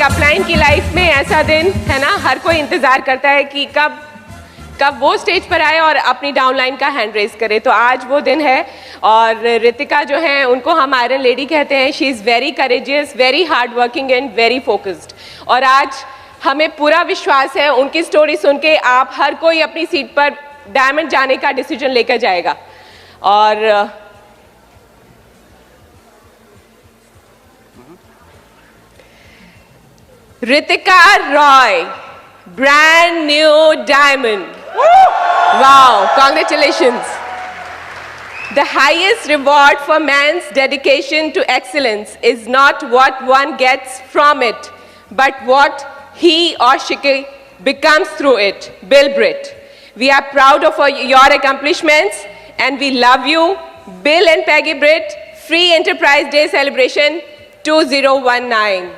एक अपलाइन की लाइफ में ऐसा दिन है ना, हर कोई इंतज़ार करता है कि कब वो स्टेज पर आए और अपनी डाउनलाइन का हैंड रेज करे। तो आज वो दिन है और रितिका जो है उनको हम आयरन लेडी कहते हैं। She is very courageous, very hard working and very focused. और आज हमें पूरा विश्वास है उनकी स्टोरी सुन के आप हर कोई अपनी सीट पर डायमंड जाने का डिसीजन लेकर जाएगा। और Ritika Roy, brand new diamond. Wow, congratulations. The highest reward for man's dedication to excellence is not what one gets from it, but what he or she becomes through it. Bill Britt. We are proud of your accomplishments and we love you. Bill and Peggy Britt, Free Enterprise Day Celebration 2019.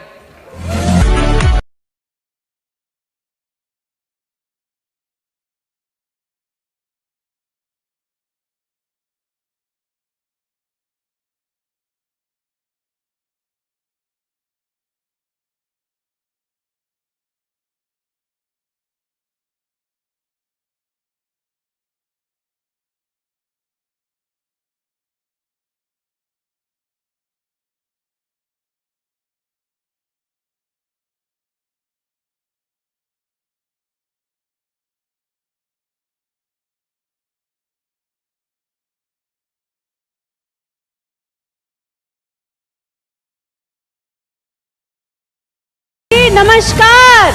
नमस्कार।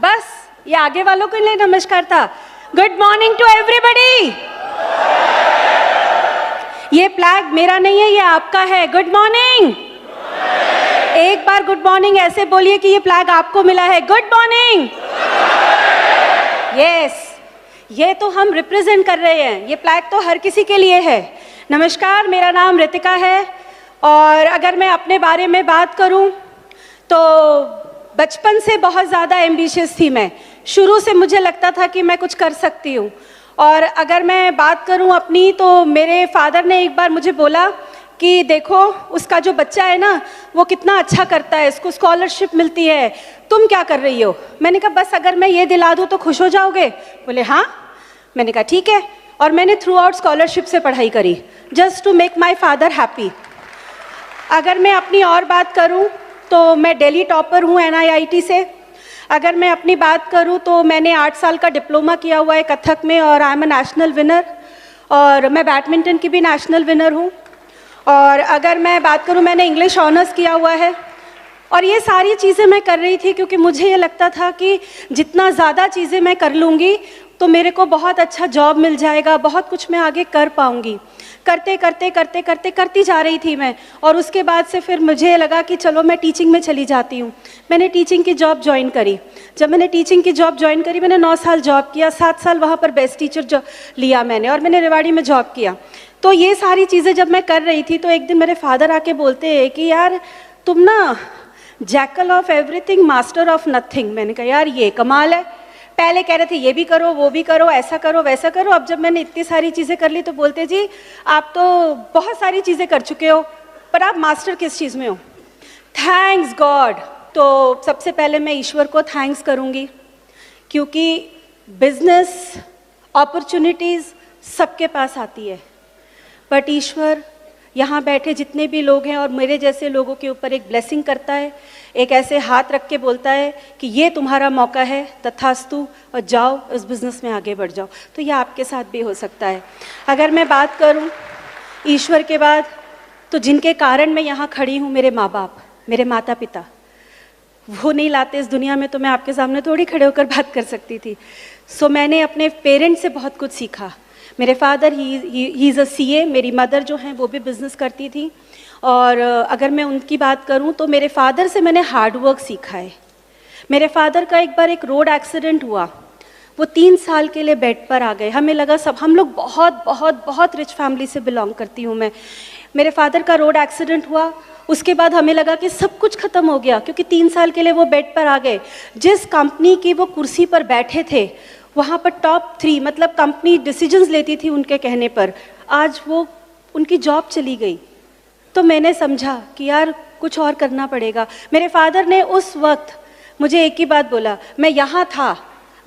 बस ये आगे वालों के लिए नमस्कार था। Good morning to everybody. ये फ्लैग मेरा नहीं है, ये आपका है। Good morning. एक बार गुड मॉर्निंग ऐसे बोलिए कि ये फ्लैग आपको मिला है। Good morning. यस, ये तो हम रिप्रेजेंट कर रहे हैं। ये फ्लैग तो हर किसी के लिए है। नमस्कार, मेरा नाम रितिका है और अगर मैं अपने बारे में बात करूं तो बचपन से बहुत ज़्यादा एम्बिशियस थी मैं। शुरू से मुझे लगता था कि मैं कुछ कर सकती हूं। और अगर मैं बात करूं अपनी, तो मेरे फादर ने एक बार मुझे बोला कि देखो उसका जो बच्चा है ना वो कितना अच्छा करता है, इसको स्कॉलरशिप मिलती है, तुम क्या कर रही हो? मैंने कहा बस अगर मैं ये दिला दूँ तो खुश हो जाओगे? बोले हाँ। मैंने कहा ठीक है। और मैंने थ्रू आउट स्कॉलरशिप से पढ़ाई करी just to make my father happy. अगर मैं अपनी और बात करूं तो मैं दिल्ली टॉपर हूं NIIT से। अगर मैं अपनी बात करूं तो मैंने 8 साल का डिप्लोमा किया हुआ है कथक में और I am a national winner. और मैं बैडमिंटन की भी नेशनल विनर हूं। और अगर मैं बात करूं मैंने इंग्लिश ऑनर्स किया हुआ है। और ये सारी चीज़ें मैं कर रही थी क्योंकि मुझे ये लगता था कि जितना ज़्यादा चीज़ें मैं कर लूँगी तो मेरे को बहुत अच्छा जॉब मिल जाएगा, बहुत कुछ मैं आगे कर पाऊँगी। करते करते करते करते करती जा रही थी मैं। और उसके बाद से फिर मुझे लगा कि चलो मैं टीचिंग में चली जाती हूँ। मैंने टीचिंग की जॉब ज्वाइन करी। जब मैंने टीचिंग की जॉब ज्वाइन करी मैंने 9 साल जॉब किया। 7 साल वहाँ पर बेस्ट टीचर लिया मैंने और मैंने रेवाड़ी में जॉब किया। तो ये सारी चीज़ें जब मैं कर रही थी तो एक दिन मेरे फादर आके बोलते हैं कि यार तुम ना jackal of everything master of nothing. मैंने कहा यार ये कमाल है। पहले कह रहे थे ये भी करो वो भी करो, ऐसा करो वैसा करो। अब जब मैंने इतनी सारी चीज़ें कर ली तो बोलते जी आप तो बहुत सारी चीज़ें कर चुके हो पर आप मास्टर किस चीज़ में हो? Thanks God. तो सबसे पहले मैं ईश्वर को थैंक्स करूँगी क्योंकि बिजनेस अपॉर्चुनिटीज़ सबके पास आती है बट ईश्वर यहाँ बैठे जितने भी लोग हैं और मेरे जैसे लोगों के ऊपर एक ब्लेसिंग करता है, एक ऐसे हाथ रख के बोलता है कि ये तुम्हारा मौका है, तथास्तु, और जाओ इस बिज़नेस में आगे बढ़ जाओ। तो ये आपके साथ भी हो सकता है। अगर मैं बात करूँ ईश्वर के बाद तो जिनके कारण मैं यहाँ खड़ी हूँ, मेरे माँ बाप, मेरे माता पिता, वो नहीं लाते इस दुनिया में तो मैं आपके सामने थोड़ी खड़े होकर बात कर सकती थी। सो मैंने अपने पेरेंट्स से बहुत कुछ सीखा। मेरे father he is a CA, मेरी मदर जो हैं वो भी बिज़नेस करती थी। और अगर मैं उनकी बात करूं तो मेरे फादर से मैंने हार्ड वर्क सीखा है। मेरे फादर का एक बार एक रोड एक्सीडेंट हुआ, वो 3 साल के लिए बेड पर आ गए। हमें लगा सब, हम लोग बहुत बहुत बहुत रिच फैमिली से बिलोंग करती हूँ मैं। मेरे फादर का रोड एक्सीडेंट हुआ, उसके बाद हमें लगा कि सब कुछ ख़त्म हो गया क्योंकि 3 साल के लिए वो बेड पर आ गए। जिस कंपनी की वो कुर्सी पर बैठे थे वहाँ पर टॉप 3 मतलब कंपनी डिसीजंस लेती थी उनके कहने पर, आज वो उनकी जॉब चली गई। तो तो मैंने समझा कि यार कुछ और करना पड़ेगा। मेरे फादर ने उस वक्त मुझे एक ही बात बोला, मैं यहाँ था,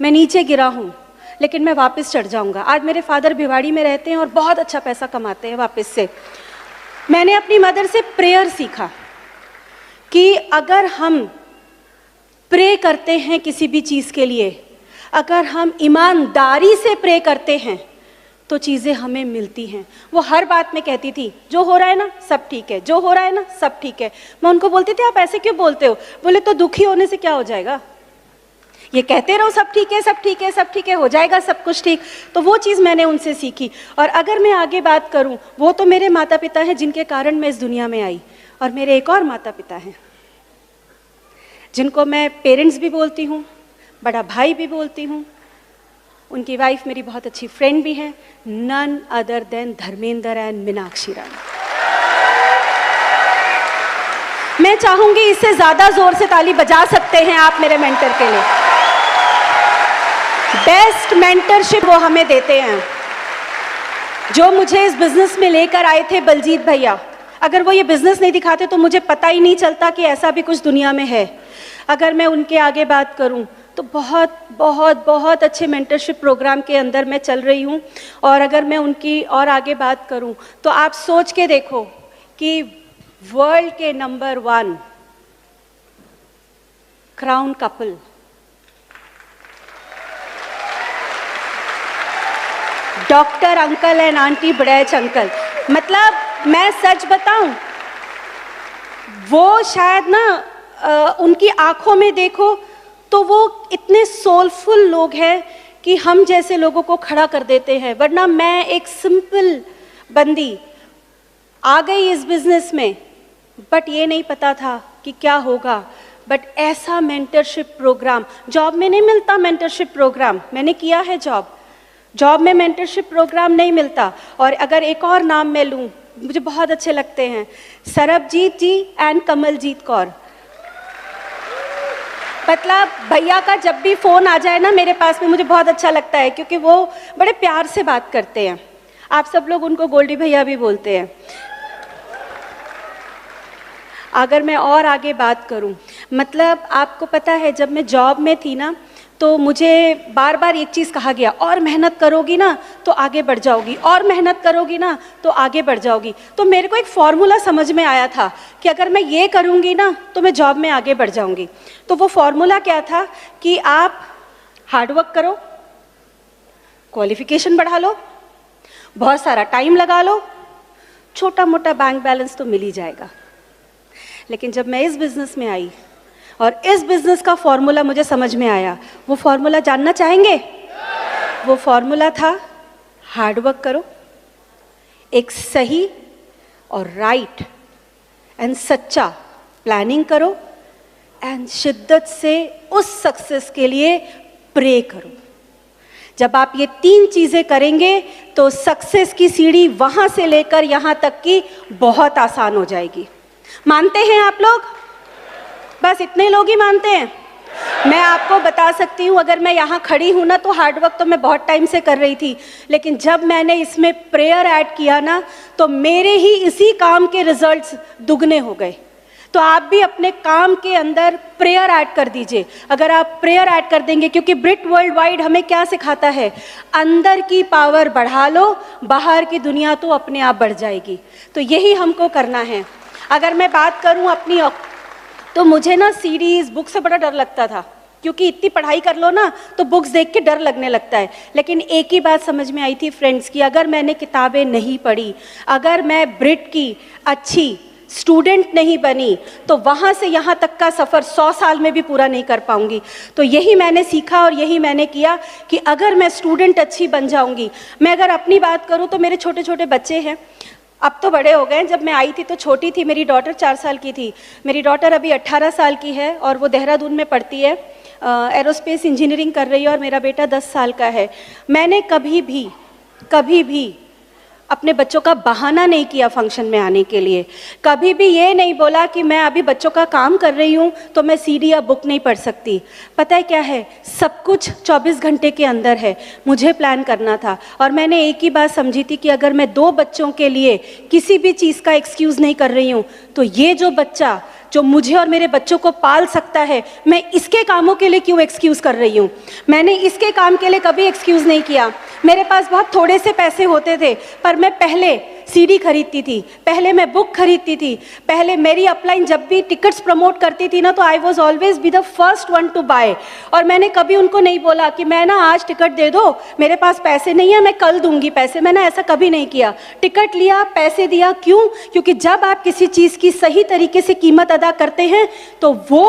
मैं नीचे गिरा हूँ, लेकिन मैं वापस चढ़ जाऊँगा। आज मेरे फादर भिवाड़ी में रहते हैं और बहुत अच्छा पैसा कमाते हैं वापस से। मैंने अपनी मदर से प्रेयर सीखा कि अगर हम प्रे करते हैं किसी भी चीज़ के लिए, अगर हम ईमानदारी से प्रे करते हैं तो चीज़ें हमें मिलती हैं। वो हर बात में कहती थी, जो हो रहा है ना सब ठीक है, जो हो रहा है ना सब ठीक है। मैं उनको बोलती थी, आप ऐसे क्यों बोलते हो? बोले, तो दुखी होने से क्या हो जाएगा, ये कहते रहो सब ठीक है, सब ठीक है, सब ठीक है, हो जाएगा सब कुछ ठीक। तो वो चीज़ मैंने उनसे सीखी। और अगर मैं आगे बात करूं, वो तो मेरे माता पिता हैं जिनके कारण मैं इस दुनिया में आई, और मेरे एक और माता पिता हैं जिनको मैं पेरेंट्स भी बोलती हूँ, बड़ा भाई भी बोलती हूँ। उनकी वाइफ मेरी बहुत अच्छी फ्रेंड भी है, none other than Dharmendra and Meenakshi Rani. मैं चाहूंगी इससे ज्यादा जोर से ताली बजा सकते हैं आप मेरे मेंटर के लिए। बेस्ट मेंटरशिप वो हमें देते हैं, जो मुझे इस बिजनेस में लेकर आए थे बलजीत भैया। अगर वो ये बिजनेस नहीं दिखाते तो मुझे पता ही नहीं चलता कि ऐसा भी कुछ दुनिया में है। अगर मैं उनके आगे बात करूं तो बहुत बहुत बहुत अच्छे मेंटरशिप प्रोग्राम के अंदर मैं चल रही हूं। और अगर मैं उनकी और आगे बात करूं तो आप सोच के देखो कि वर्ल्ड के number 1 crown couple, doctor uncle and aunty बड़ैच uncle, मतलब मैं सच बताऊं, वो शायद ना उनकी आंखों में देखो तो वो इतने सोलफुल लोग हैं कि हम जैसे लोगों को खड़ा कर देते हैं। वरना मैं एक सिंपल बंदी आ गई इस बिजनेस में, बट ये नहीं पता था कि क्या होगा। बट ऐसा मेंटरशिप प्रोग्राम जॉब में नहीं मिलता। मेंटरशिप प्रोग्राम मैंने किया है, जॉब में मेंटरशिप प्रोग्राम नहीं मिलता। और अगर एक और नाम मैं लूँ, मुझे बहुत अच्छे लगते हैं, सरबजीत जी एंड कमलजीत कौर। मतलब भैया का जब भी फ़ोन आ जाए ना मेरे पास में, मुझे बहुत अच्छा लगता है, क्योंकि वो बड़े प्यार से बात करते हैं। आप सब लोग उनको गोल्डी भैया भी बोलते हैं। अगर मैं और आगे बात करूं, मतलब आपको पता है जब मैं जॉब में थी ना, तो मुझे बार बार एक चीज़ कहा गया, और मेहनत करोगी ना तो आगे बढ़ जाओगी, और मेहनत करोगी ना तो आगे बढ़ जाओगी। तो मेरे को एक फॉर्मूला समझ में आया था कि अगर मैं ये करूँगी ना तो मैं जॉब में आगे बढ़ जाऊँगी। तो वो फॉर्मूला क्या था कि आप हार्डवर्क करो, क्वालिफिकेशन बढ़ा लो, बहुत सारा टाइम लगा लो, छोटा मोटा बैंक बैलेंस तो मिल ही जाएगा। लेकिन जब मैं इस बिज़नेस में आई और इस बिज़नेस का फॉर्मूला मुझे समझ में आया, वो फॉर्मूला जानना चाहेंगे? वो फॉर्मूला था, हार्डवर्क करो, एक सही और राइट एंड सच्चा प्लानिंग करो, एंड शिद्दत से उस सक्सेस के लिए प्रे करो। जब आप ये 3 चीज़ें करेंगे तो सक्सेस की सीढ़ी वहाँ से लेकर यहाँ तक की बहुत आसान हो जाएगी। मानते हैं आप लोग? बस इतने लोग ही मानते हैं। मैं आपको बता सकती हूँ, अगर मैं यहाँ खड़ी हूँ ना तो हार्डवर्क तो मैं बहुत टाइम से कर रही थी, लेकिन जब मैंने इसमें प्रेयर ऐड किया ना तो मेरे ही इसी काम के रिजल्ट्स दुगने हो गए। तो आप भी अपने काम के अंदर प्रेयर ऐड कर दीजिए। अगर आप प्रेयर ऐड कर देंगे, क्योंकि ब्रिट वर्ल्ड वाइड हमें क्या सिखाता है, अंदर की पावर बढ़ा लो, बाहर की दुनिया तो अपने आप बढ़ जाएगी। तो यही हमको करना है। अगर मैं बात करूं अपनी, तो मुझे ना सीरीज बुक से बड़ा डर लगता था, क्योंकि इतनी पढ़ाई कर लो ना तो बुक्स देख के डर लगने लगता है। लेकिन एक ही बात समझ में आई थी फ्रेंड्स की, अगर मैंने किताबें नहीं पढ़ी, अगर मैं ब्रिट की अच्छी स्टूडेंट नहीं बनी, तो वहाँ से यहाँ तक का सफ़र 100 साल में भी पूरा नहीं कर पाऊँगी। तो यही मैंने सीखा और यही मैंने किया कि अगर मैं स्टूडेंट अच्छी बन जाऊँगी। मैं अगर अपनी बात करूँ तो मेरे छोटे छोटे बच्चे हैं, अब तो बड़े हो गए। जब मैं आई थी तो छोटी थी, मेरी डॉटर 4 साल की थी। मेरी डॉटर अभी 18 साल की है और वो देहरादून में पढ़ती है, एरोस्पेस इंजीनियरिंग कर रही है, और मेरा बेटा 10 साल का है। मैंने कभी भी अपने बच्चों का बहाना नहीं किया फंक्शन में आने के लिए। कभी भी ये नहीं बोला कि मैं अभी बच्चों का काम कर रही हूँ तो मैं सीडी या बुक नहीं पढ़ सकती। पता है क्या है, सब कुछ 24 घंटे के अंदर है। मुझे प्लान करना था और मैंने एक ही बात समझी थी कि अगर मैं 2 बच्चों के लिए किसी भी चीज़ का एक्सक्यूज़ नहीं कर रही हूँ तो ये जो बच्चा जो मुझे और मेरे बच्चों को पाल सकता है, मैं इसके कामों के लिए क्यों एक्सक्यूज़ कर रही हूँ। मैंने इसके काम के लिए कभी एक्सक्यूज़ नहीं किया। मेरे पास बहुत थोड़े से पैसे होते थे पर मैं पहले सीडी खरीदती थी, पहले मैं बुक खरीदती थी, पहले मेरी अपलाइन जब भी टिकट्स प्रमोट करती थी ना तो I was always be the first one to buy. और मैंने कभी उनको नहीं बोला कि मैं ना आज टिकट दे दो, मेरे पास पैसे नहीं है, मैं कल दूंगी पैसे। मैंने ऐसा कभी नहीं किया। टिकट लिया, पैसे दिया। क्यों? क्योंकि जब आप किसी चीज़ की सही तरीके से कीमत अदा करते हैं तो वो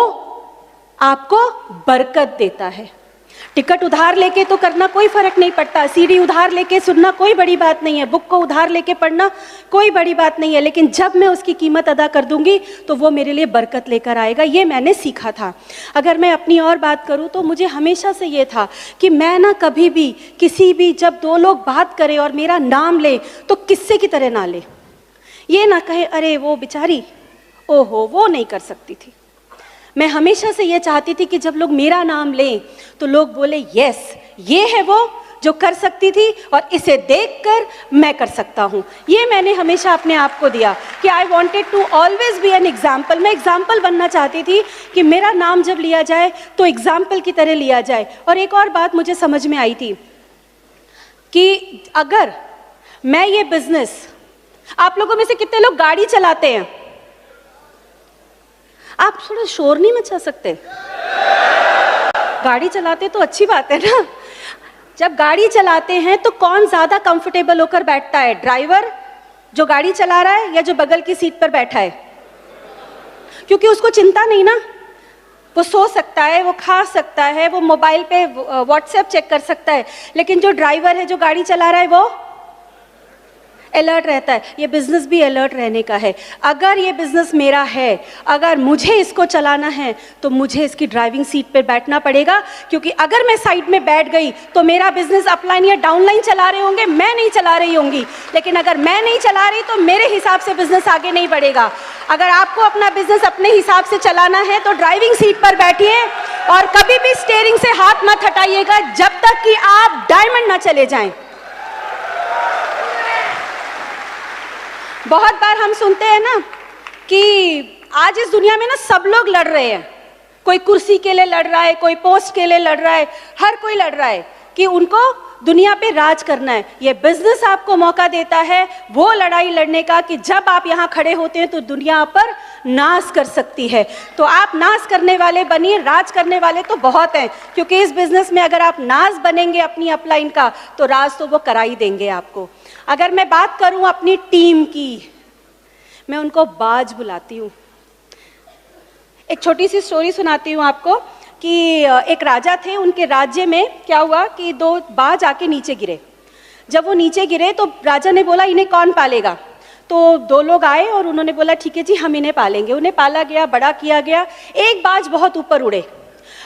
आपको बरकत देता है। टिकट उधार लेके तो करना कोई फर्क नहीं पड़ता, सीडी उधार लेके सुनना कोई बड़ी बात नहीं है, बुक को उधार लेके पढ़ना कोई बड़ी बात नहीं है, लेकिन जब मैं उसकी कीमत अदा कर दूंगी तो वो मेरे लिए बरकत लेकर आएगा। ये मैंने सीखा था। अगर मैं अपनी और बात करूं तो मुझे हमेशा से ये था कि मैं ना कभी भी किसी भी जब 2 लोग बात करें और मेरा नाम ले तो किस्से की तरह ना ले। ये ना कहे अरे वो बेचारी, ओहो वो नहीं कर सकती थी। मैं हमेशा से ये चाहती थी कि जब लोग मेरा नाम लें तो लोग बोले यस, ये है वो जो कर सकती थी और इसे देखकर मैं कर सकता हूँ। ये मैंने हमेशा अपने आप को दिया कि I wanted to always be an example. मैं एग्जाम्पल बनना चाहती थी कि मेरा नाम जब लिया जाए तो एग्जाम्पल की तरह लिया जाए। और एक और बात मुझे समझ में आई थी कि अगर मैं ये बिजनेस, आप लोगों में से कितने लोग गाड़ी चलाते हैं? आप थोड़ा शोर नहीं मचा सकते? गाड़ी चलाते तो अच्छी बात है ना। जब गाड़ी चलाते हैं तो कौन ज्यादा कंफर्टेबल होकर बैठता है, ड्राइवर जो गाड़ी चला रहा है या जो बगल की सीट पर बैठा है? क्योंकि उसको चिंता नहीं ना, वो सो सकता है, वो खा सकता है, वो मोबाइल पे व्हाट्सएप चेक कर सकता है। लेकिन जो ड्राइवर है, जो गाड़ी चला रहा है, वो अलर्ट रहता है। ये बिजनेस भी अलर्ट रहने का है। अगर ये बिजनेस मेरा है, अगर मुझे इसको चलाना है तो मुझे इसकी ड्राइविंग सीट पे बैठना पड़ेगा, क्योंकि अगर मैं साइड में बैठ गई तो मेरा बिजनेस अपलाइन या डाउनलाइन चला रहे होंगे, मैं नहीं चला रही होंगी। लेकिन अगर मैं नहीं चला रही तो मेरे हिसाब से बिजनेस आगे नहीं बढ़ेगा। अगर आपको अपना बिजनेस अपने हिसाब से चलाना है तो ड्राइविंग सीट पर बैठिए और कभी भी स्टीयरिंग से हाथ मत हटाइएगा जब तक कि आप डायमंड ना चले जाएं। बहुत बार हम सुनते हैं ना कि आज इस दुनिया में ना सब लोग लड़ रहे हैं। कोई कुर्सी के लिए लड़ रहा है, कोई पोस्ट के लिए लड़ रहा है, हर कोई लड़ रहा है कि उनको दुनिया पे राज करना है। ये बिजनेस आपको मौका देता है वो लड़ाई लड़ने का कि जब आप यहाँ खड़े होते हैं तो दुनिया पर नाज कर सकती है। तो आप नाज करने वाले बनिए, राज करने वाले तो बहुत हैं, क्योंकि इस बिजनेस में अगर आप नाज बनेंगे अपनी अपलाइन का तो राज तो वो करा ही देंगे आपको। अगर मैं बात करूं अपनी टीम की, मैं उनको बाज बुलाती हूँ। एक छोटी सी स्टोरी सुनाती हूँ आपको कि एक राजा थे, उनके राज्य में क्या हुआ कि 2 बाज आके नीचे गिरे। जब वो नीचे गिरे तो राजा ने बोला इन्हें कौन पालेगा? तो 2 लोग आए और उन्होंने बोला ठीक है जी हम इन्हें पालेंगे। उन्हें पाला गया, बड़ा किया गया। एक बाज बहुत ऊपर उड़े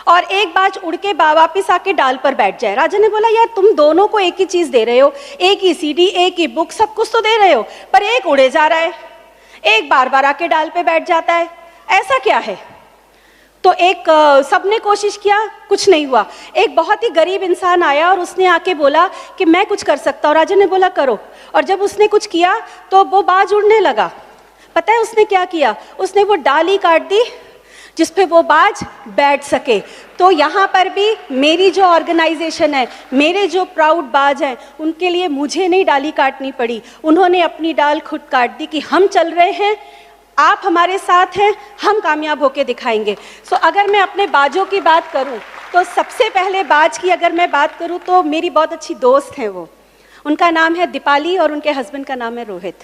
और एक बाज उड़ के वापिस आके डाल पर बैठ जाए। राजा ने बोला यार तुम दोनों को एक ही चीज दे रहे हो, एक ही सीडी, एक ही बुक, सब कुछ तो दे रहे हो, पर एक उड़े जा रहा है, एक बार बार आके डाल पे बैठ जाता है, ऐसा क्या है? तो एक सबने कोशिश किया, कुछ नहीं हुआ। एक बहुत ही गरीब इंसान आया और उसने आके बोला कि मैं कुछ कर सकता हूँ। राजा ने बोला करो। और जब उसने कुछ किया तो वो बाज उड़ने लगा। पता है उसने क्या किया? उसने वो डाली काट दी जिस पे वो बाज बैठ सके। तो यहाँ पर भी मेरी जो ऑर्गेनाइजेशन है, मेरे जो प्राउड बाज हैं, उनके लिए मुझे नहीं डाली काटनी पड़ी, उन्होंने अपनी डाल खुद काट दी कि हम चल रहे हैं, आप हमारे साथ हैं, हम कामयाब होके दिखाएंगे। सो अगर मैं अपने बाजों की बात करूं तो सबसे पहले बाज की अगर मैं बात करूं तो मेरी बहुत अच्छी दोस्त हैं वो, उनका नाम है दीपाली और उनके हस्बैंड का नाम है रोहित।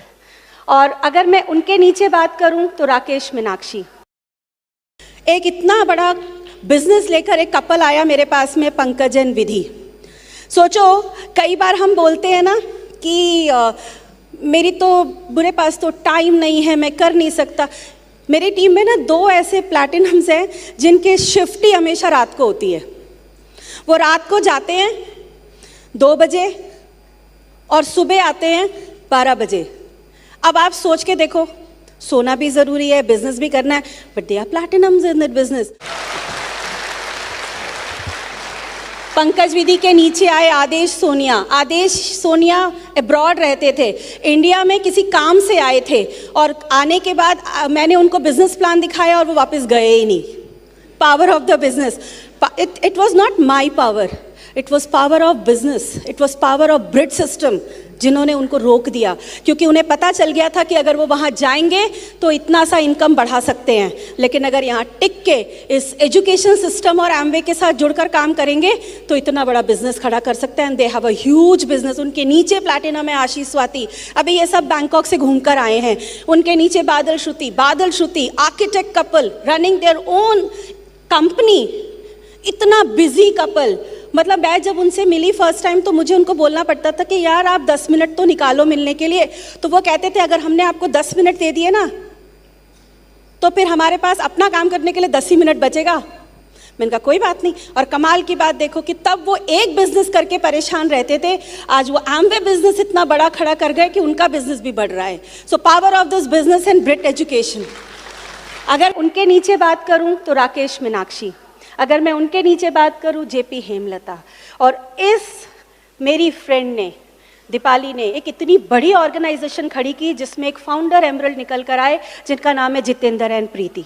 और अगर मैं उनके नीचे बात करूं तो राकेश मीनाक्षी। एक इतना बड़ा बिजनेस लेकर एक कपल आया मेरे पास में, पंकज एंड विधि। सोचो कई बार हम बोलते हैं ना कि मेरी तो बुरे पास तो टाइम नहीं है, मैं कर नहीं सकता। मेरी टीम में ना 2 ऐसे प्लैटिनम्स हैं जिनके शिफ्ट ही हमेशा रात को होती है। वो रात को जाते हैं 2 बजे और सुबह आते हैं 12 बजे। अब आप सोच के देखो, सोना भी ज़रूरी है, बिजनेस भी करना है, but they are platinums in that business. Pankaj Vidhi के नीचे आए आदेश सोनिया। आदेश सोनिया अब्रॉड रहते थे, इंडिया में किसी काम से आए थे, और आने के बाद मैंने उनको बिजनेस प्लान दिखाया और वो वापस गए ही नहीं। Power of the business, it was not my power, it was power of business, it was power of breed system जिन्होंने उनको रोक दिया, क्योंकि उन्हें पता चल गया था कि अगर वो वहाँ जाएंगे तो इतना सा इनकम बढ़ा सकते हैं, लेकिन अगर यहाँ टिक के इस एजुकेशन सिस्टम और एमवे के साथ जुड़कर काम करेंगे तो इतना बड़ा बिजनेस खड़ा कर सकते हैं। And they have a huge business. उनके नीचे प्लैटिनम है आशीष स्वाति, अभी ये सब बैंकॉक से घूमकर आए हैं। उनके नीचे Badal Shruti architect couple running their own company, इतना बिजी कपल। मतलब मैं जब उनसे मिली फर्स्ट टाइम तो मुझे उनको बोलना पड़ता था कि यार आप 10 मिनट तो निकालो मिलने के लिए, तो वो कहते थे अगर हमने आपको 10 मिनट दे दिए ना तो फिर हमारे पास अपना काम करने के लिए 10 ही मिनट बचेगा। मैंने कहा कोई बात नहीं। और कमाल की बात देखो कि तब वो एक बिजनेस करके परेशान रहते थे, आज वो एमवे बिजनेस इतना बड़ा खड़ा कर गए कि उनका बिजनेस भी बढ़ रहा है। So power of this business and Brit education. अगर उनके नीचे बात करूं तो राकेश मीनाक्षी, अगर मैं उनके नीचे बात करूं जेपी हेमलता, और इस मेरी फ्रेंड ने दीपाली ने एक इतनी बड़ी ऑर्गेनाइजेशन खड़ी की जिसमें एक फाउंडर एमरल्ड निकल कर आए जिनका नाम है जितेंद्र एंड प्रीति।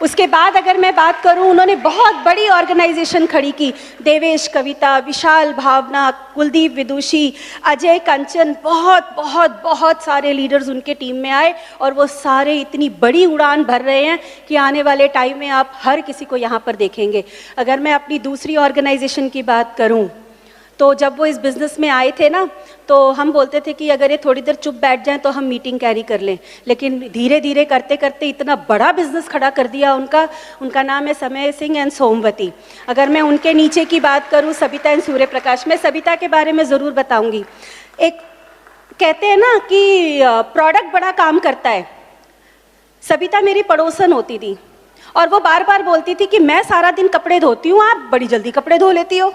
उसके बाद अगर मैं बात करूं, उन्होंने बहुत बड़ी ऑर्गेनाइजेशन खड़ी की, देवेश कविता, विशाल भावना, कुलदीप विदुषी, अजय कंचन, बहुत बहुत बहुत सारे लीडर्स उनके टीम में आए और वो सारे इतनी बड़ी उड़ान भर रहे हैं कि आने वाले टाइम में आप हर किसी को यहाँ पर देखेंगे। अगर मैं अपनी दूसरी ऑर्गेनाइजेशन की बात करूँ तो जब वो इस बिज़नेस में आए थे ना तो हम बोलते थे कि अगर ये थोड़ी देर चुप बैठ जाएं तो हम मीटिंग कैरी कर लें, लेकिन धीरे धीरे करते करते इतना बड़ा बिजनेस खड़ा कर दिया उनका नाम है समय सिंह एंड सोमवती। अगर मैं उनके नीचे की बात करूं सबिता एंड सूर्य प्रकाश, मैं सबिता के बारे में ज़रूर बताऊंगी। एक कहते हैं ना कि प्रोडक्ट बड़ा काम करता है। सबिता मेरी पड़ोसन होती थी और वो बार बार बोलती थी कि मैं सारा दिन कपड़े धोती हूँ, आप बड़ी जल्दी कपड़े धो लेती हो।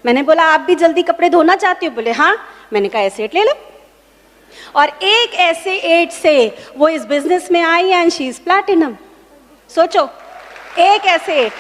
मैंने बोला आप भी जल्दी कपड़े धोना चाहती हो? बोले हाँ। मैंने कहा एसेट ले लो, और एक ऐसे एड से वो इस बिजनेस में आई एंड शी इज प्लैटिनम। सोचो, एक ऐसे एड।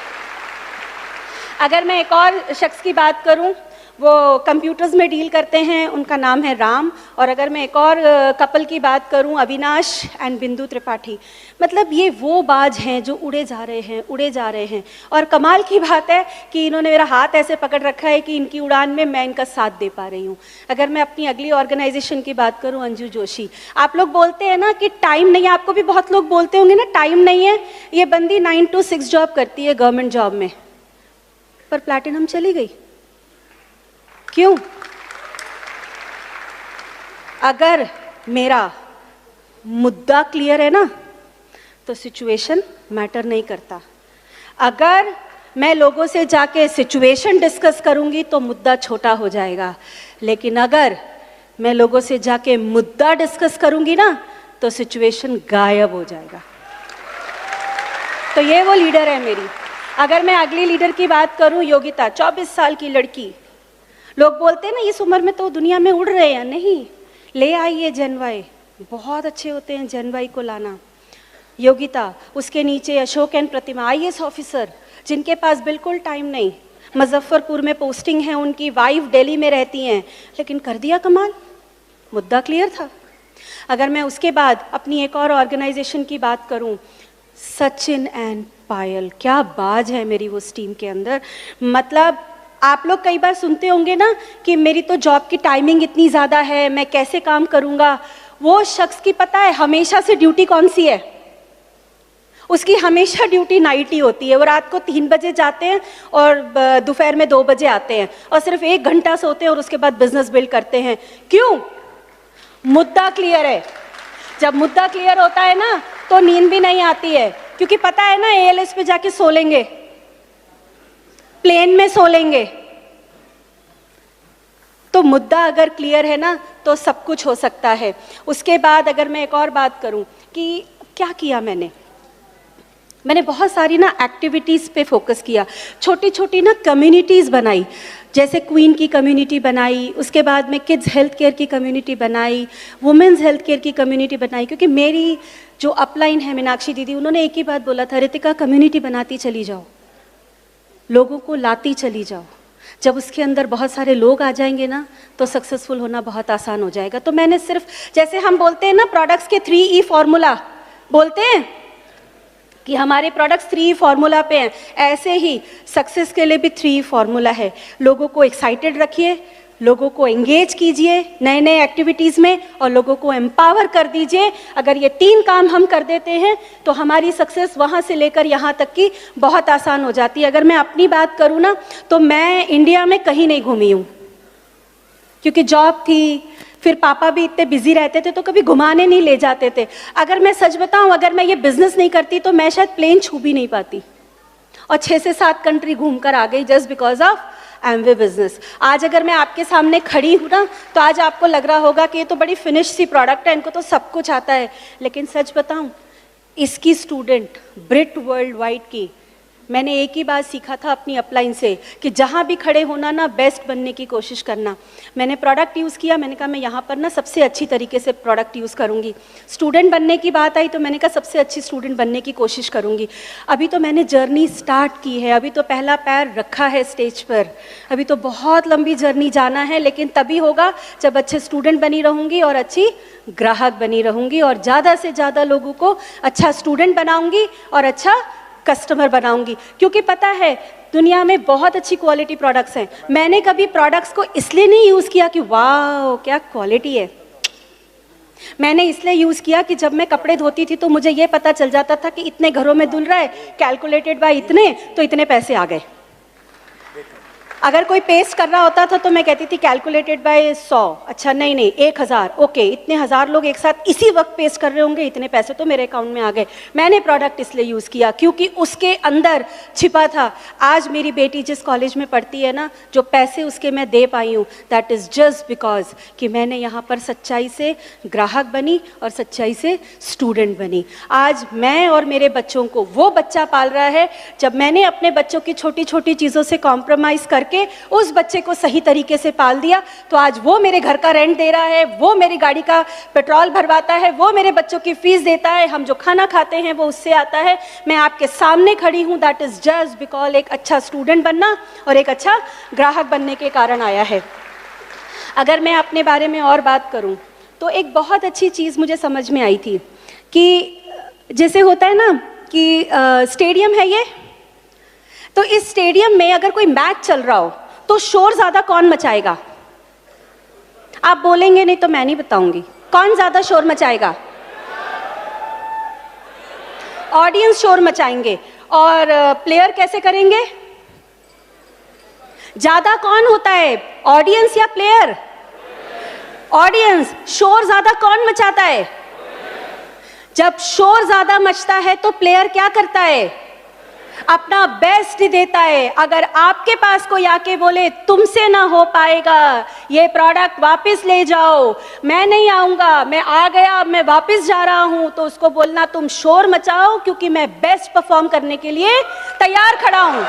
अगर मैं एक और शख्स की बात करूं, वो कंप्यूटर्स में डील करते हैं, उनका नाम है राम। और अगर मैं एक और कपल की बात करूं, अविनाश एंड बिंदु त्रिपाठी। मतलब ये वो बाज हैं जो उड़े जा रहे हैं। और कमाल की बात है कि इन्होंने मेरा हाथ ऐसे पकड़ रखा है कि इनकी उड़ान में मैं इनका साथ दे पा रही हूँ। अगर मैं अपनी अगली ऑर्गेनाइजेशन की बात करूँ, अंजू जोशी। आप लोग बोलते हैं ना कि टाइम नहीं है, आपको भी बहुत लोग बोलते होंगे ना टाइम नहीं है। ये बंदी 9 to 6 जॉब करती है गवर्नमेंट जॉब में, पर प्लैटिनम चली गई। क्यों? अगर मेरा मुद्दा क्लियर है ना तो सिचुएशन मैटर नहीं करता। अगर मैं लोगों से जाके सिचुएशन डिस्कस करूंगी तो मुद्दा छोटा हो जाएगा, लेकिन अगर मैं लोगों से जाके मुद्दा डिस्कस करूंगी ना तो सिचुएशन गायब हो जाएगा। तो ये वो लीडर है मेरी। अगर मैं अगली लीडर की बात करूं, योगिता, 24 साल की लड़की। लोग बोलते हैं ना इस उम्र में तो दुनिया में उड़ रहे हैं, नहीं, ले आइए जनवाई, बहुत अच्छे होते हैं जनवाई को लाना। योगिता, उसके नीचे Ashok and Pratima, IAS officer, जिनके पास बिल्कुल टाइम नहीं, मुजफ्फरपुर में पोस्टिंग है उनकी, वाइफ दिल्ली में रहती हैं, लेकिन कर दिया कमाल, मुद्दा क्लियर था। अगर मैं उसके बाद अपनी एक और ऑर्गेनाइजेशन की बात करूं, सचिन एंड पायल, क्या बाज है मेरी उस टीम के अंदर। मतलब आप लोग कई बार सुनते होंगे ना कि मेरी तो जॉब की टाइमिंग इतनी ज़्यादा है, मैं कैसे काम करूँगा। वो शख्स की पता है हमेशा से ड्यूटी कौन सी है? उसकी हमेशा ड्यूटी नाइट ही होती है। वो रात को 3 बजे जाते हैं और दोपहर में 2 बजे आते हैं और सिर्फ 1 घंटा सोते हैं और उसके बाद बिजनेस बिल्ड करते हैं। क्यों? मुद्दा क्लियर है। जब मुद्दा क्लियर होता है ना तो नींद भी नहीं आती है, क्योंकि पता है ना ALS पे जाके सो लेंगे, प्लेन में सो लेंगे। तो मुद्दा अगर क्लियर है ना तो सब कुछ हो सकता है। उसके बाद अगर मैं एक और बात करूं कि क्या किया मैंने, मैंने बहुत सारी ना एक्टिविटीज़ पे फोकस किया, छोटी छोटी ना कम्युनिटीज़ बनाई, जैसे क्वीन की कम्युनिटी बनाई, उसके बाद में किड्स हेल्थ केयर की कम्युनिटी बनाई, वुमेंस हेल्थ केयर की कम्युनिटी बनाई। क्योंकि मेरी जो अपलाइन है मीनाक्षी दीदी, उन्होंने एक ही बात बोला था, रितिका कम्युनिटी बनाती चली जाओ, लोगों को लाती चली जाओ। जब उसके अंदर बहुत सारे लोग आ जाएंगे ना तो सक्सेसफुल होना बहुत आसान हो जाएगा। तो मैंने सिर्फ, जैसे हम बोलते हैं ना प्रोडक्ट्स के 3E फॉर्मूला बोलते हैं कि हमारे प्रोडक्ट्स 3E फॉर्मूला पे हैं, ऐसे ही सक्सेस के लिए भी 3E फॉर्मूला है। लोगों को एक्साइटेड रखिए, लोगों को एंगेज कीजिए नए नए एक्टिविटीज़ में, और लोगों को एम्पावर कर दीजिए। अगर ये 3 काम हम कर देते हैं तो हमारी सक्सेस वहाँ से लेकर यहाँ तक की बहुत आसान हो जाती है। अगर मैं अपनी बात करूँ ना तो मैं इंडिया में कहीं नहीं घूमी हूँ, क्योंकि जॉब थी, फिर पापा भी इतने बिजी रहते थे तो कभी घुमाने नहीं ले जाते थे। अगर मैं सच बताऊं, अगर मैं ये बिजनेस नहीं करती तो मैं शायद प्लेन छू भी नहीं पाती, और 6 से 7 कंट्री घूम कर आ गई just because of Amway business. आज अगर मैं आपके सामने खड़ी हूँ ना तो आज आपको लग रहा होगा कि ये तो बड़ी फिनिश सी प्रोडक्ट है, इनको तो सब कुछ आता है। लेकिन सच बताऊं, इसकी स्टूडेंट ब्रिट वर्ल्ड वाइड की मैंने एक ही बात सीखा था अपनी अपलाइन से कि जहाँ भी खड़े होना ना बेस्ट बनने की कोशिश करना। मैंने प्रोडक्ट यूज़ किया, मैंने कहा मैं यहाँ पर ना सबसे अच्छी तरीके से प्रोडक्ट यूज़ करूँगी। स्टूडेंट बनने की बात आई तो मैंने कहा सबसे अच्छी स्टूडेंट बनने की कोशिश करूँगी। अभी तो मैंने जर्नी स्टार्ट की है, अभी तो पहला पैर रखा है स्टेज पर, अभी तो बहुत लंबी जर्नी जाना है, लेकिन तभी होगा जब अच्छे स्टूडेंट बनी रहूँगी और अच्छी ग्राहक बनी रहूँगी, और ज़्यादा से ज़्यादा लोगों को अच्छा स्टूडेंट बनाऊँगी और अच्छा कस्टमर बनाऊंगी। क्योंकि पता है दुनिया में बहुत अच्छी क्वालिटी प्रोडक्ट्स हैं। मैंने कभी प्रोडक्ट्स को इसलिए नहीं यूज़ किया कि वाह क्या क्वालिटी है, मैंने इसलिए यूज़ किया कि जब मैं कपड़े धोती थी तो मुझे ये पता चल जाता था कि इतने घरों में धुल रहा है, कैलकुलेटेड बाय इतने, तो इतने पैसे आ गए। अगर कोई पेस्ट कर रहा होता था तो मैं कहती थी कैलकुलेटेड बाय 100, अच्छा नहीं 1000, ओके इतने 1000 लोग एक साथ इसी वक्त पेस्ट कर रहे होंगे, इतने पैसे तो मेरे अकाउंट में आ गए। मैंने प्रोडक्ट इसलिए यूज़ किया क्योंकि उसके अंदर छिपा था। आज मेरी बेटी जिस कॉलेज में पढ़ती है ना, जो पैसे उसके मैं दे पाई हूँ, दैट इज़ जस्ट बिकॉज कि मैंने यहाँ पर सच्चाई से ग्राहक बनी और सच्चाई से स्टूडेंट बनी। आज मैं और मेरे बच्चों को वो बच्चा पाल रहा है। जब मैंने अपने बच्चों की छोटी छोटी चीज़ों से कॉम्प्रोमाइज़ करके उस बच्चे को सही तरीके से पाल दिया, तो आज वो मेरे घर का रेंट दे रहा है, वो मेरी गाड़ी का पेट्रोल भरवाता है, वो मेरे बच्चों की फीस देता है, हम जो खाना खाते हैं वो उससे आता है। मैं आपके सामने खड़ी हूँ, दैट इज जस्ट बिकॉज एक अच्छा स्टूडेंट बनना और एक अच्छा ग्राहक बनने के कारण आया है। अगर मैं अपने बारे में और बात करूँ तो एक बहुत अच्छी चीज़ मुझे समझ में आई थी कि जैसे होता है ना कि स्टेडियम है ये, तो इस स्टेडियम में अगर कोई मैच चल रहा हो तो शोर ज्यादा कौन मचाएगा? आप बोलेंगे नहीं तो मैं नहीं बताऊंगी, कौन ज्यादा शोर मचाएगा? ऑडियंस शोर मचाएंगे। और प्लेयर कैसे करेंगे? ज्यादा कौन होता है, ऑडियंस या प्लेयर? ऑडियंस। शोर ज्यादा कौन मचाता है? जब शोर ज्यादा मचता है तो प्लेयर क्या करता है? अपना बेस्ट देता है। अगर आपके पास कोई आके बोले तुमसे ना हो पाएगा, ये प्रोडक्ट वापस ले जाओ, मैं नहीं आऊंगा, मैं आ गया अब मैं वापस जा रहा हूं, तो उसको बोलना तुम शोर मचाओ क्योंकि मैं बेस्ट परफॉर्म करने के लिए तैयार खड़ा हूं।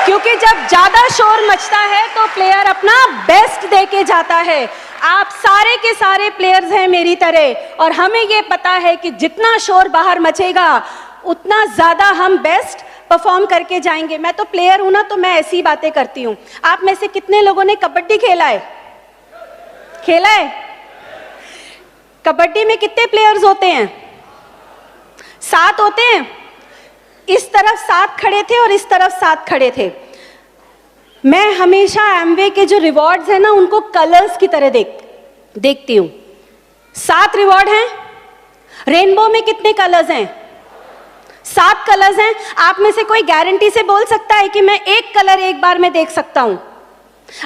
क्योंकि जब ज्यादा शोर मचता है तो प्लेयर अपना बेस्ट दे के जाता है। आप सारे के सारे प्लेयर्स हैं मेरी तरह, और हमें ये पता है कि जितना शोर बाहर मचेगा उतना ज्यादा हम बेस्ट परफॉर्म करके जाएंगे। मैं तो प्लेयर हूं ना, तो मैं ऐसी बातें करती हूं। आप में से कितने लोगों ने कबड्डी खेला है? खेला है? कबड्डी में कितने प्लेयर्स होते हैं? 7 होते हैं। इस तरफ 7 खड़े थे और इस तरफ 7 खड़े थे। मैं हमेशा एमवे के जो रिवॉर्ड्स हैं ना, उनको कलर्स की तरह देखती हूं। 7 रिवॉर्ड हैं। रेनबो में कितने कलर्स हैं? 7 कलर्स हैं। आप में से कोई गारंटी से बोल सकता है कि मैं एक कलर एक बार में देख सकता हूं?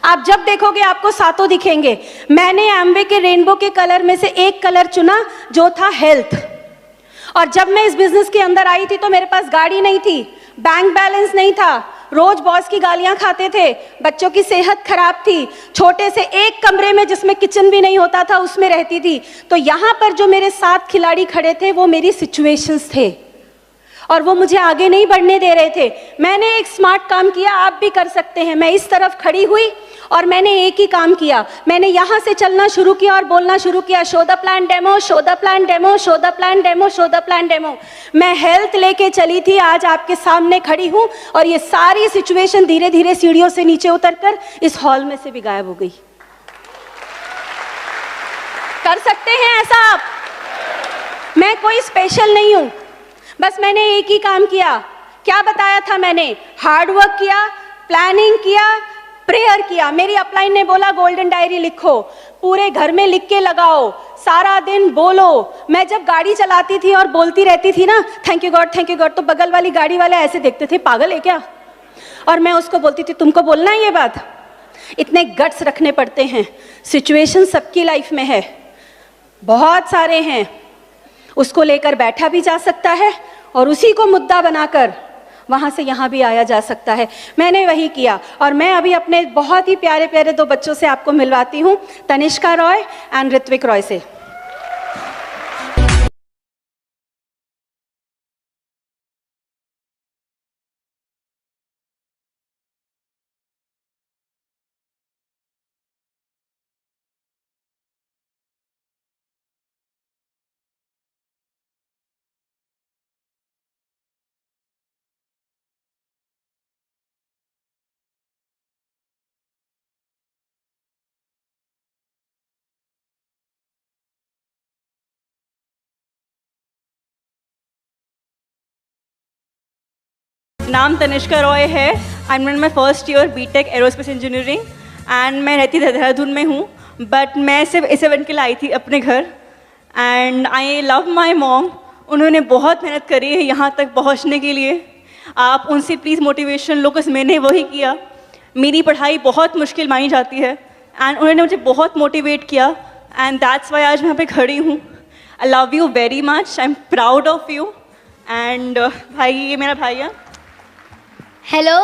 आप जब देखोगे आपको 7 दिखेंगे। मैंने एमवे के रेनबो के कलर में से एक कलर चुना जो था हेल्थ। और जब मैं इस बिजनेस के अंदर आई थी तो मेरे पास गाड़ी नहीं थी, बैंक बैलेंस नहीं था, रोज बॉस की गालियां खाते थे, बच्चों की सेहत खराब थी, छोटे से एक कमरे में जिसमें किचन भी नहीं होता था उसमें रहती थी। तो यहाँ पर जो मेरे 7 खिलाड़ी खड़े थे वो मेरी सिचुएशंस थे। और वो मुझे आगे नहीं बढ़ने दे रहे थे। मैंने एक स्मार्ट काम किया, आप भी कर सकते हैं। मैं इस तरफ खड़ी हुई और मैंने एक ही काम किया, मैंने यहाँ से चलना शुरू किया और बोलना शुरू किया, show the plan demo, show the plan demo, show the plan demo, show the plan demo. मैं हेल्थ लेके चली थी, आज आपके सामने खड़ी हूँ और ये सारी सिचुएशन धीरे धीरे सीढ़ियों से नीचे उतरकर इस हॉल में से भी गायब हो गई। कर सकते हैं ऐसा आप? मैं कोई स्पेशल नहीं हूं, बस मैंने एक ही काम किया। क्या बताया था मैंने? हार्ड वर्क किया, प्लानिंग किया, प्रेयर किया। मेरी अपलाइन ने बोला गोल्डन डायरी लिखो, पूरे घर में लिख के लगाओ, सारा दिन बोलो। मैं जब गाड़ी चलाती थी और बोलती रहती थी ना थैंक यू गॉड, तो बगल वाली गाड़ी वाले ऐसे देखते थे, पागल है क्या? और मैं उसको बोलती थी तुमको बोलना है ये बात? इतने गट्स रखने पड़ते हैं। सिचुएशन सबकी लाइफ में है, बहुत सारे हैं, उसको लेकर बैठा भी जा सकता है और उसी को मुद्दा बनाकर वहाँ से यहाँ भी आया जा सकता है। मैंने वही किया और मैं अभी अपने बहुत ही प्यारे प्यारे दो बच्चों से आपको मिलवाती हूँ, तनिष्का रॉय एंड ऋत्विक रॉय से। नाम तनिष्का रॉय है। I am in my first year B Tech aerospace engineering and मैं रहती देहरादून में हूँ, बट मैं सिर्फ A7 के लिए आई थी अपने घर। And I love my mom, उन्होंने बहुत मेहनत करी है यहाँ तक पहुँचने के लिए। आप उनसे प्लीज़ मोटिवेशन लो, बिकॉज मैंने वही किया। मेरी पढ़ाई बहुत मुश्किल मानी जाती है एंड उन्होंने मुझे बहुत मोटिवेट किया एंड दैट्स वाई आज मैं यहाँ पे खड़ी हूँ। I love you very much, I am proud of you. And भाई, ये मेरा भाई है। हेलो,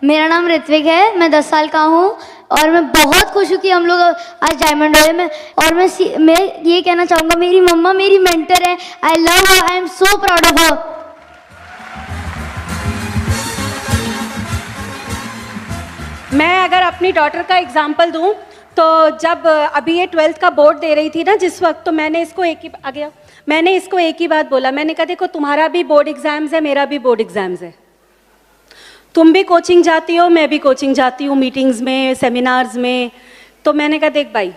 मेरा नाम ऋत्विक है, मैं 10 साल का हूँ और मैं बहुत खुश हूँ कि हम लोग आज डायमंड रॉय में। और मैं ये कहना चाहूँगा, मेरी मम्मा मेरी मेंटर है। I love her, I am so proud of her. मैं अगर अपनी डॉटर का एग्जाम्पल दूँ तो जब अभी ये 12th का बोर्ड दे रही थी ना जिस वक्त, तो मैंने इसको एक ही बात बोला। मैंने कहा देखो तुम्हारा भी बोर्ड एग्जाम्स है, मेरा भी बोर्ड एग्जाम्स है, तुम भी कोचिंग जाती हो, मैं भी कोचिंग जाती हूँ, मीटिंग्स में, सेमिनार्स में। तो मैंने कहा देख भाई,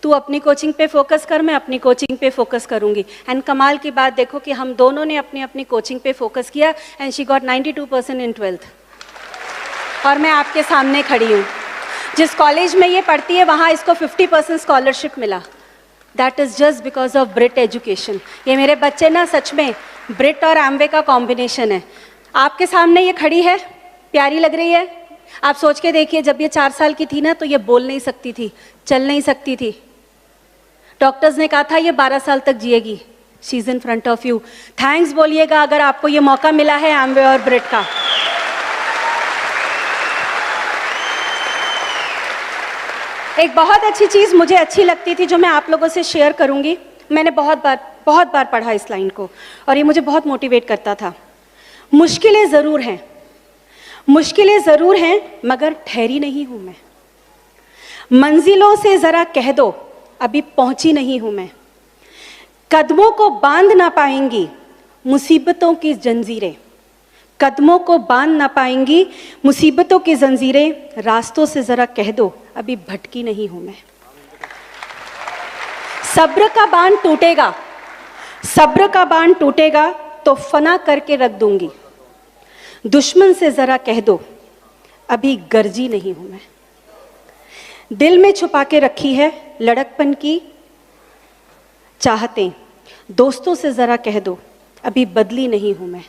तू अपनी कोचिंग पे फोकस कर, मैं अपनी कोचिंग पे फोकस करूँगी। एंड कमाल की बात देखो कि हम दोनों ने अपनी अपनी कोचिंग पे फोकस किया and she got 92% in 12th। और मैं आपके सामने खड़ी हूँ। जिस कॉलेज में ये पढ़ती है वहाँ इसको 50% स्कॉलरशिप मिला। That is just because of Brit education. ये मेरे बच्चे ना सच में ब्रिट और एमवे का कॉम्बिनेशन है। आपके सामने ये खड़ी है, प्यारी लग रही है। आप सोच के देखिए, जब ये 4 साल की थी ना तो ये बोल नहीं सकती थी, चल नहीं सकती थी। डॉक्टर्स ने कहा था ये 12 साल तक जिएगी। She is in front of you. Thanks बोलिएगा अगर आपको ये मौका मिला है एमवे और ब्रिट का। एक बहुत अच्छी चीज़ मुझे अच्छी लगती थी जो मैं आप लोगों से शेयर करूंगी। मैंने बहुत बार पढ़ा इस लाइन को और ये मुझे बहुत मोटिवेट करता था। मुश्किलें ज़रूर हैं मगर ठहरी नहीं हूं मैं। मंजिलों से ज़रा कह दो अभी पहुंची नहीं हूं मैं। कदमों को बांध ना पाएंगी मुसीबतों की जंजीरें, कदमों को बांध ना पाएंगी मुसीबतों की जंजीरें। रास्तों से ज़रा कह दो अभी भटकी नहीं हूं मैं। सब्र का बांध टूटेगा तो फना करके रख दूंगी। दुश्मन से ज़रा कह दो अभी गर्जी नहीं हूं मैं। दिल में छुपा के रखी है लड़कपन की चाहतें। दोस्तों से ज़रा कह दो अभी बदली नहीं हूं मैं।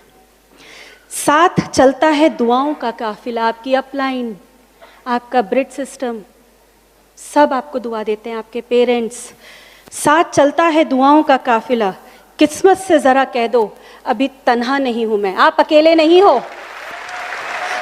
साथ चलता है दुआओं का काफिला। आपकी अपलाइन, आपका ब्रिट सिस्टम, सब आपको दुआ देते हैं, आपके पेरेंट्स। साथ चलता है दुआओं का काफिला। किस्मत से ज़रा कह दो अभी तन्हा नहीं हूं मैं। आप अकेले नहीं हो,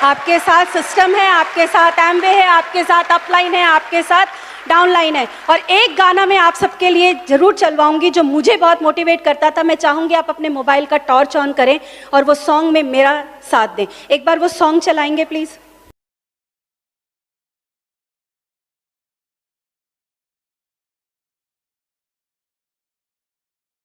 आपके साथ सिस्टम है, आपके साथ एम्बे है, आपके साथ अपलाइन है, आपके साथ डाउनलाइन है। और एक गाना मैं आप सबके लिए ज़रूर चलवाऊंगी जो मुझे बहुत मोटिवेट करता था। मैं चाहूँगी आप अपने मोबाइल का टॉर्च ऑन करें और वो सॉन्ग में मेरा साथ दें। एक बार वो सॉन्ग चलाएंगे प्लीज़।